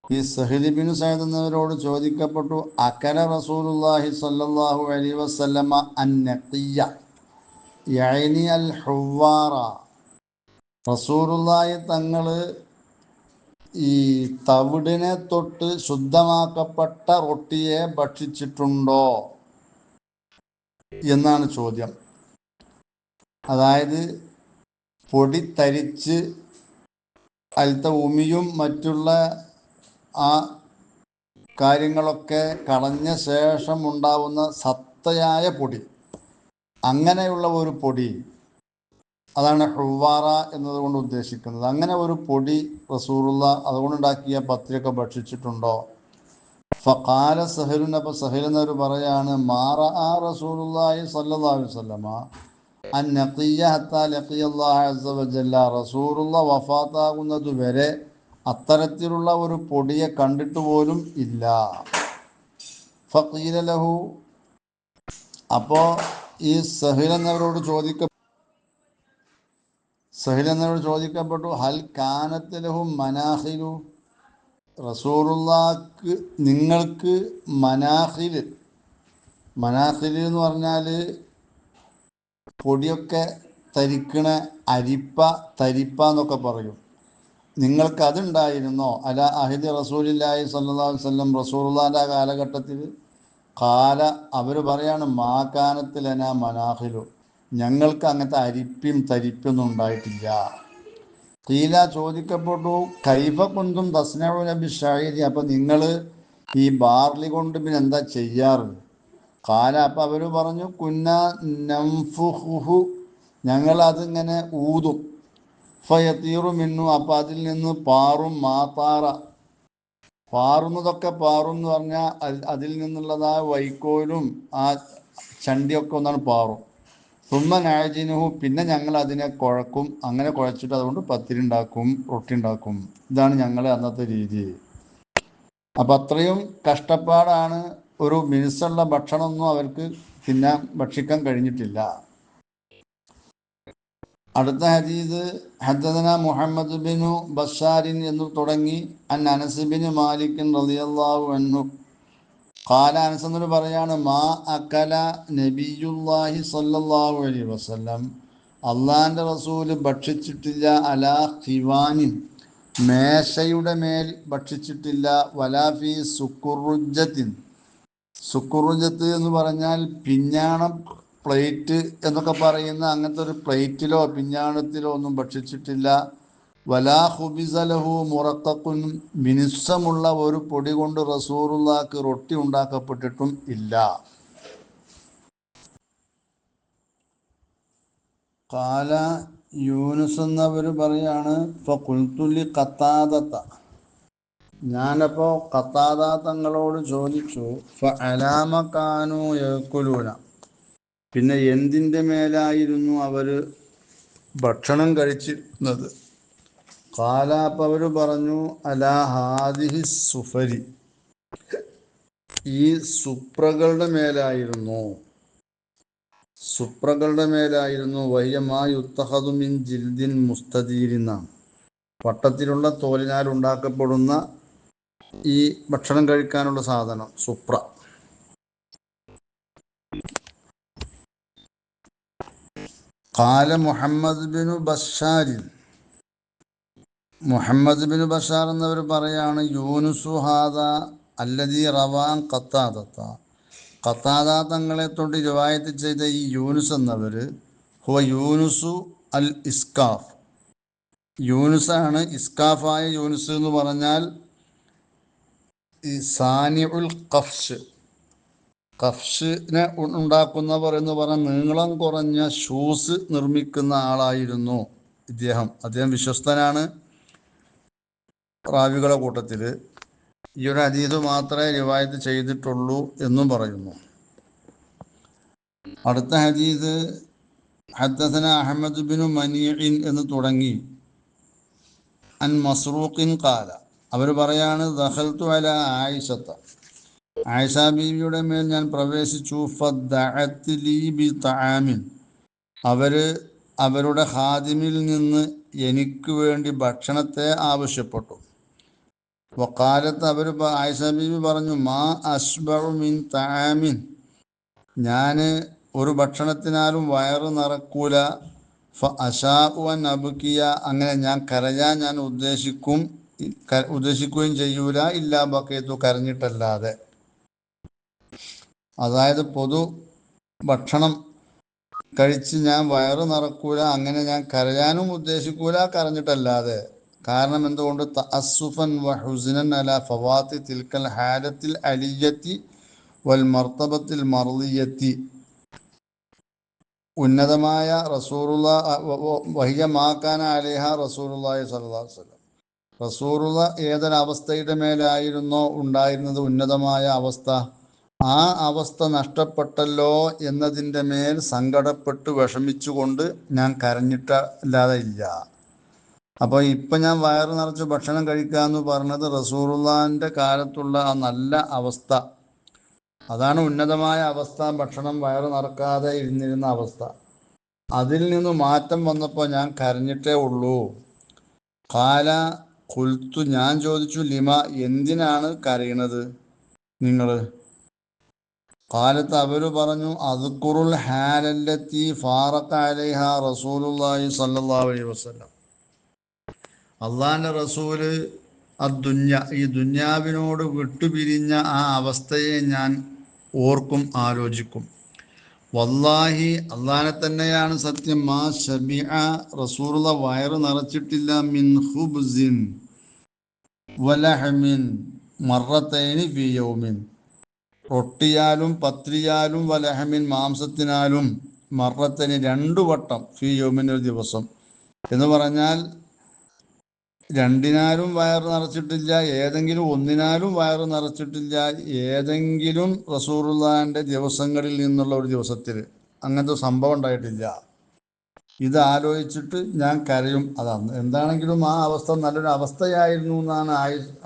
ഈ സഹ്ൽ ബിൻ സഅദ് എന്നവരോട് ചോദിക്കപ്പെട്ടു, അകല റസൂലുള്ളാഹി സ്വല്ലല്ലാഹു അലൈഹി വസല്ലമ അന്നഖിയ യഅനി അൽ ഹുവാറ, റസൂലുള്ളാഹി തങ്ങൾ ഈ തവിടിനെ തൊട്ട് ശുദ്ധമാക്കപ്പെട്ട റൊട്ടിയെ ഭക്ഷിച്ചിട്ടുണ്ടോ എന്നാണ് ചോദ്യം. അതായത് പൊടി തരിച്ച് അതിലത്തെ ഉമിയും മറ്റുള്ള ആ കാര്യങ്ങളൊക്കെ കളഞ്ഞ ശേഷം ഉണ്ടാവുന്ന സത്തയായ പൊടി, അങ്ങനെയുള്ള ഒരു പൊടി, അതാണ് ഹുവാറ എന്നതുകൊണ്ട് ഉദ്ദേശിക്കുന്നത്. അങ്ങനെ ഒരു പൊടി റസൂലുള്ള അതുകൊണ്ടുണ്ടാക്കിയ പത്തിരിയൊക്കെ ഭക്ഷിച്ചിട്ടുണ്ടോ? ഫഖാല സഹലുൻ, അപ്പോൾ സഹൽ എന്നവർ പറയാണ്, മാറ ആ റസൂലുള്ളാഹി സ്വല്ലല്ലാഹു അലൈഹി വസല്ലമ അന്നഖിയ ഹത്താ ലഖിയല്ലാഹു അസ്സ വജല്ല, റസൂലുള്ള വഫാത്താകുന്നത് വരെ അത്തരത്തിലുള്ള ഒരു പൊടിയെ കണ്ടിട്ട് പോലും ഇല്ല. ഫഖീല ലഹു, അപ്പോൾ ഈ സഹൽ എന്നവരോട് ചോദിക്കപ്പെട്ടു, ഹൽ കാനത്ത് ലഹും മനാഖിലു, റസൂലുള്ളാഹിക്ക് നിങ്ങൾക്ക് മനാഖിൽ എന്ന് പറഞ്ഞാൽ പൊടിയൊക്കെ തരിക്കണ തരിപ്പ എന്നൊക്കെ പറയും, നിങ്ങൾക്ക് അതുണ്ടായിരുന്നോ? അല അഹിദ് റസൂലില്ലാഹി സ്വല്ലല്ലാഹു അലൈഹി വസല്ലം, റസൂലുള്ളാഹിൻ്റെ കാലഘട്ടത്തിൽ. കാല, അവർ പറയാണ്, മാ കാനത്തിലന മനാഖിലു, ഞങ്ങൾക്ക് അങ്ങനത്തെ തരിപ്പൊന്നും ഉണ്ടായിട്ടില്ല. ഖീല, ചോദിക്കപ്പെട്ടു, കൈഫ കുന്തും തസ്നഊന ബിശ്ശഈരി, അപ്പം നിങ്ങൾ ഈ ബാർലി കൊണ്ട് പിന്നെ എന്താ ചെയ്യാറ്? കാല, അപ്പം അവർ പറഞ്ഞു, കുന്ന നംഫുഹു, ഞങ്ങൾ അതിങ്ങനെ ഊതും, ഫയതീറു മിന്നു, അപ്പം അതിൽ നിന്ന് പാറും, മാതാറ, പാറുന്നതൊക്കെ പാറും എന്ന് പറഞ്ഞാൽ അതിൽ നിന്നുള്ളതായ വൈക്കോലും ആ ചണ്ടിയൊക്കെ ഒന്നാണ് പാറും. സുമ്മൻ ആജിനുഹു, പിന്നെ ഞങ്ങൾ അതിനെ കുഴക്കും, അങ്ങനെ കുഴച്ചിട്ട് അതുകൊണ്ട് പത്തിരി ഉണ്ടാക്കും, റൊട്ടി ഉണ്ടാക്കും. ഇതാണ് ഞങ്ങളെ അന്നത്തെ രീതി. അപ്പം അത്രയും കഷ്ടപ്പാടാണ്. ഒരു മിനുസുള്ള ഭക്ഷണമൊന്നും അവർക്ക് ഭക്ഷിക്കാൻ കഴിഞ്ഞിട്ടില്ല. അടുത്ത ഹദീസ് ഹദ്ദസന മുഹമ്മദ് ബിനു ബഷാരിൻ എന്ന് തുടങ്ങി അൻ അനസ് ബിൻ മാലിക് റളിയല്ലാഹു അൻഹു ഖാല, അനസ് എന്നൊരു പറയാണ്, മാ അകല നബിയുല്ലാഹി സ്വല്ലല്ലാഹു അലൈഹി വസല്ലം, അള്ളാഹിൻ്റെ റസൂല് ഭക്ഷിച്ചിട്ടില്ല, അലാ ഖിവാനിൻ, മേശയുടെ മേൽ ഭക്ഷിച്ചിട്ടില്ല, വലാഫി സുക്കുറുജത്തിൻ, സുക്കുറുജത്ത് എന്ന് പറഞ്ഞാൽ പിഞ്ഞാണം പ്ലേറ്റ് എന്നൊക്കെ പറയുന്ന അങ്ങനത്തെ ഒരു പ്ലേറ്റിലോ പിഞ്ഞാണത്തിലോ ഒന്നും ഭക്ഷിച്ചിട്ടില്ല. വലാ ഖുബിസ ലഹു മുറഖഖുൻ, മിനുസമുള്ള ഒരു പൊടി കൊണ്ട് റസൂലുള്ളാഹിക്ക് റൊട്ടി ഉണ്ടാക്കപ്പെട്ടിട്ടും ഇല്ല. ഖാല, യൂനുസ് എന്നവർ പറയാണ്, ഫഖുൽതു ലി ഖത്താദത, ഞാനപ്പോൾ ഖത്താദ തങ്ങളോട് ചോദിച്ചു, ഫഅലാമ കാനൂ യഅ്കുലൂന, പിന്നെ എന്തിൻ്റെ മേലായിരുന്നു അവർ ഭക്ഷണം കഴിച്ചിരുന്നത്? ഖാല, അപ്പോൾ അവർ പറഞ്ഞു, അലാ ഹാദിഹി സുഫരി, ഈ സുപ്രകളുടെ മേലായിരുന്നു. സുപ്രകളുടെ മേലായിരുന്നു. വയ്യമായുത്തഹദു മിൻ ജിൽദിൻ മുസ്തദീരിന്നാണ്. വട്ടത്തിലുള്ള തോലിനാൽ ഉണ്ടാക്കപ്പെടുന്ന ഈ ഭക്ഷണം കഴിക്കാനുള്ള സാധനം സുപ്ര. ഖാല മുഹമ്മദ് ബിനു ബഷാരിൻ, മുഹമ്മദ് ബിൻ ബഷാർ എന്നവർ പറയാണ്, യൂനുസു ഹാദ അല്ലദീ റവാൻ ഖത്താദ തങ്ങളെ തൊട്ട് റിവായത്ത് ചെയ്ത ഈ യൂനുസ് എന്നവർ ഹുവ യൂനുസു അൽ ഇസ്കാഫ്, യൂനുസാണ്. ഇസ്കാഫായ യൂനുസ് എന്ന് പറഞ്ഞാൽ ഈ സാനിഉൽ കഫ്ഷിനെ ഉണ്ടാക്കുന്നവർ എന്ന് പറഞ്ഞാൽ നീളം കുറഞ്ഞ ഷൂസ് നിർമ്മിക്കുന്ന ആളായിരുന്നു ഇദ്ദേഹം. അദ്ദേഹം വിശ്വസ്തനാണ് റാവികളുടെ കൂട്ടത്തിൽ. ഈ ഒരു ഹദീസ് മാത്രമേ റിവായത്ത് ചെയ്തിട്ടുള്ളൂ എന്നും പറയുന്നു. അടുത്ത ഹദീസ് ഹദ്ദസന അഹ്മദ് ബിനു മനീഇൻ എന്ന് തുടങ്ങി അൻ മസ്റൂഖിൻ ഖാല, അവർ പറയാണ്, ദഖൽതു അലാ ആയിഷത്ത, ആയിഷ ബീവിയുടെ മേൽ ഞാൻ പ്രവേശിച്ചു. ഫദഅത് ലീ ബി തആമിൻ, അവരുടെ ഖാദിമിൽ നിന്ന് എനിക്ക് വേണ്ടി ഭക്ഷണത്തെ ആവശ്യപ്പെട്ടു. വഖാലത്ത്, ആയിഷ ബീവി പറഞ്ഞു, മാ അശ്ബഉ മിൻ തആമിൻ, ഞാൻ ഒരു ഭക്ഷണത്തിനാലും വയറ് നിറക്കൂല. ഫ അശാഉ അൻ അബ്കിയ, അങ്ങനെ ഞാൻ കരയാൻ ഞാൻ ഉദ്ദേശിക്കുകയും ചെയ്യൂല. ഇല്ലാ ബഖീതു, കരഞ്ഞിട്ടല്ലാതെ. അതായത് പൊതു ഭക്ഷണം കഴിച്ച് ഞാൻ വയറ് നിറക്കൂല, അങ്ങനെ ഞാൻ കരയാനും ഉദ്ദേശിക്കൂല, കരഞ്ഞിട്ടല്ലാതെ. കാരണം എന്തുകൊണ്ട്? തഅസ്സുഫൻ വ ഹുസ്നൻ അലാ ഫവാത്തി തിൽക്കൽ ഹാലത്തിൽ അലിയത്തി വൽ മർത്തബത്തിൽ മർദിയത്തി, ഉന്നതമായ വഹിയ മാക്കാന അലൈഹ റസൂലുള്ളാഹി സ്വല്ലല്ലാഹു അലൈഹി വസല്ലം, റസൂലുള്ള ഏതൊരവസ്ഥയുടെ മേലായിരുന്നോ ഉണ്ടായിരുന്നത്, ഉന്നതമായ അവസ്ഥ, ആ അവസ്ഥ നഷ്ടപ്പെട്ടല്ലോ എന്നതിൻ്റെ മേൽ സങ്കടപ്പെട്ട് വിഷമിച്ചുകൊണ്ട് ഞാൻ കരഞ്ഞിട്ടല്ലാതെ ഇല്ല. അപ്പോൾ ഇപ്പം ഞാൻ വയറ് നിറച്ച് ഭക്ഷണം കഴിക്കാമെന്ന് പറഞ്ഞത് റസൂലുള്ളാഹിൻ്റെ കാലത്തുള്ള ആ നല്ല അവസ്ഥ, അതാണ് ഉന്നതമായ അവസ്ഥ. ഭക്ഷണം വയറ് നിറക്കാതെ ഇരുന്നിരുന്ന അവസ്ഥ, അതിൽ നിന്ന് മാറ്റം വന്നപ്പോൾ ഞാൻ കരഞ്ഞിട്ടേ ഉള്ളൂ. ഖാല ഖുൽത്തു, ഞാൻ ചോദിച്ചു, ലിമ, എന്തിനാണ് കരയണത് നിങ്ങൾ? ഖാലത്ത്, അവർ പറഞ്ഞു, അദ്കുറുൽ ഹാലല്ലത്തി ഫാറഖ അലൈഹ റസൂലുള്ളാഹി സ്വല്ലല്ലാഹു അലൈഹി വസല്ലം, അള്ളാഹിൻ്റെ റസൂല് ഈ ദുന്യാവിനോട് വിട്ടുപിരിഞ്ഞ ആ അവസ്ഥയെ ഞാൻ ഓർക്കും, ആലോചിക്കും. വല്ലാഹി, അള്ളാഹിനെ തന്നെയാണ് സത്യം, മാ ശബിഅ, റസൂലുള്ള വയറ് നിറച്ചിട്ടില്ല, മിൻ ഖുബ്സിൻ വലഹമിൻ മറത്തൈനി ഫി യൗമിൻ, റൊട്ടിയാലും പത്രിയാലും, വലഹമിൻ മാംസത്തിനാലും, മറത്തൈനി 2 വട്ടം, ഫി യൗമിൻ ഒരു ദിവസം എന്ന് പറഞ്ഞാൽ രണ്ടിനാലും വയറ് നിറച്ചിട്ടില്ല, ഏതെങ്കിലും ഒന്നിനാലും വയറ് നിറച്ചിട്ടില്ല, ഏതെങ്കിലും റസൂലുള്ളാഹിൻ്റെ ദിവസങ്ങളിൽ നിന്നുള്ള ഒരു ദിവസത്തിൽ അങ്ങനത്തെ സംഭവം ഉണ്ടായിട്ടില്ല. ഇത് ആലോചിച്ചിട്ട് ഞാൻ കരയും. അതാണ് എന്താണെങ്കിലും ആ അവസ്ഥ നല്ലൊരു അവസ്ഥയായിരുന്നു എന്നാണ്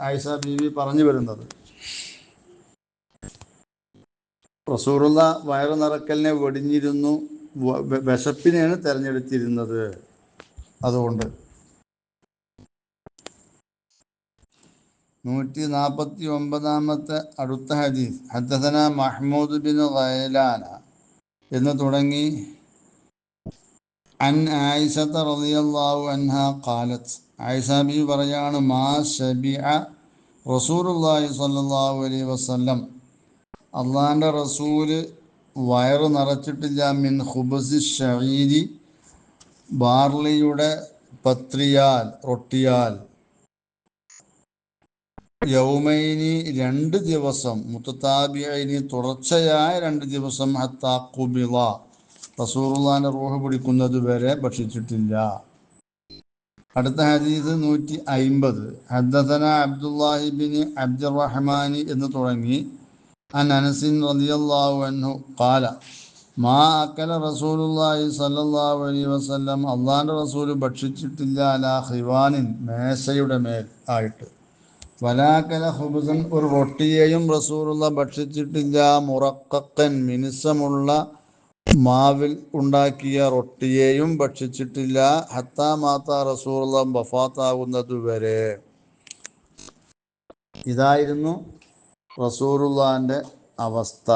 ആയിഷ ബീവി പറഞ്ഞു വരുന്നത്. റസൂലുള്ള വയറ് നിറക്കലിനെ വെടിഞ്ഞിരുന്നു, വിശപ്പിനെയാണ് തിരഞ്ഞെടുത്തിരുന്നത്. അതുകൊണ്ട് 149 അടുത്ത ഹദീസ് ഹദ്ദസന മഹ്മൂദ് ബിൻ ഗൈലാന എന്ന് തുടങ്ങി അൻ ആയിഷത റളിയല്ലാഹു അൻഹാ ഖാലത്ത്, ആയിഷ ബി പറയാണ്, മാ ശബിഅ റസൂലുള്ളാഹി സ്വല്ലല്ലാഹു അലൈഹി വസല്ലം, അള്ളാഹിൻ്റെ റസൂല് വയറ് നിറച്ചിട്ടില്ല, മിൻ ഖുബ്സി ഷഈരി, ബാർലിയുടെ പത്രിയാൽ, റൊട്ടിയാൽ, യൗമൈനി 2 ദിവസം, മുത്തതാബിഐനി തുടർച്ചയായ 2 ദിവസം, ഹത്താ ഖുബിള, റസൂലുള്ളാഹിന്റെ റൂഹ് പിടിക്കുന്നത് വരെ ഭക്ഷിച്ചിട്ടില്ല. അടുത്ത ഹദീസ് 150 ഹദ്ദസന അബ്ദുല്ലാഹി ബിൻ അബ്ദുറഹ്മാനി എന്ന് തുടങ്ങി അൻ അനസിൻ റളിയല്ലാഹു അൻഹു ഖാല, മാ അക്കല റസൂലുള്ളാഹി സ്വല്ലല്ലാഹു അലൈഹി വസല്ലം, അള്ളാഹിന്റെ റസൂൽ ഭക്ഷിച്ചിട്ടില്ല, അലാ ഖിവാനിൻ, മേശയുടെ മേൽ ആയിട്ട്, വലാക്കല ഖുബ്സൻ, ഒരു റൊട്ടിയെയും റസൂലുള്ള ഭക്ഷിച്ചിട്ടില്ല, മുറക്കൻ, മിനുസമുള്ള മാവിൽ ഉണ്ടാക്കിയ റൊട്ടിയെയും ഭക്ഷിച്ചിട്ടില്ല ഹത്താ മാത്ത റസൂലുള്ള വഫാത്താകുന്നതുവരെ. ഇതായിരുന്നു റസൂലുള്ളാഹിൻ്റെ അവസ്ഥ.